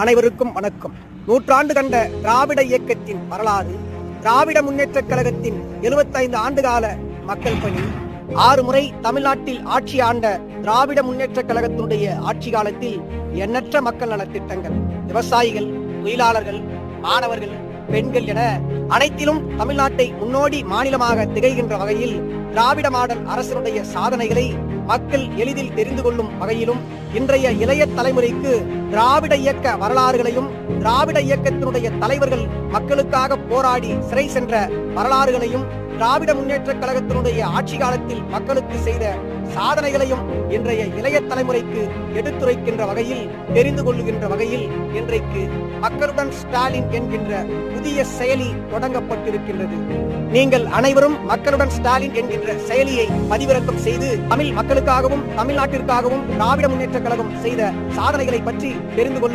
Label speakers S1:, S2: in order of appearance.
S1: அனைவருக்கும் வணக்கம். நூற்றாண்டு கண்ட திராவிட இயக்கத்தின் வரலாறு, திராவிட முன்னேற்றக் கழகத்தின் 75 ஆண்டுகால மக்கள் பணி, 6 முறை தமிழ்நாட்டில் ஆட்சி ஆண்ட திராவிட முன்னேற்றக் கழகத்தினுடைய ஆட்சி காலத்தில் எண்ணற்ற மக்கள் நலத்திட்டங்கள், விவசாயிகள், தொழிலாளர்கள், மாணவர்கள், பெண்கள் என அனைத்திலும் தமிழ்நாட்டை முன்னோடி மாநிலமாக திகழ்கின்ற வகையில் திராவிட மாடல் அரசினுடைய சாதனைகளை மக்கள் எளிதில் தெரிந்து கொள்ளும் வகையிலும் இன்றைய இளைய தலைமுறைக்கு திராவிட இயக்க வரலாறுகளையும் திராவிட இயக்கத்தினுடைய தலைவர்கள் மக்களுக்காக போராடி சிறை சென்ற வரலாறுகளையும் திராவிட முன்னேற்றக் கழகத்தினுடைய ஆட்சி காலத்தில் மக்களுக்கு செய்த சாதனைகளையும் இன்றைய இளைய தலைமுறைக்கு எடுத்துரைக்கின்ற வகையில் தெரிந்து கொள்ளுகின்ற வகையில் இன்றைக்கு மக்களுடன் ஸ்டாலின் என்கின்ற புதிய செயலி தொடங்கப்பட்டிருக்கின்றது. நீங்கள் அனைவரும் மக்களுடன் ஸ்டாலின் என்கின்ற செயலியை பதிவிறக்கம் செய்து தமிழ் மக்களுக்காகவும் தமிழ்நாட்டிற்காகவும் திராவிட முன்னேற்றக் கழகம் செய்த சாதனைகளை பற்றி தெரிந்து கொள்ளுங்கள்.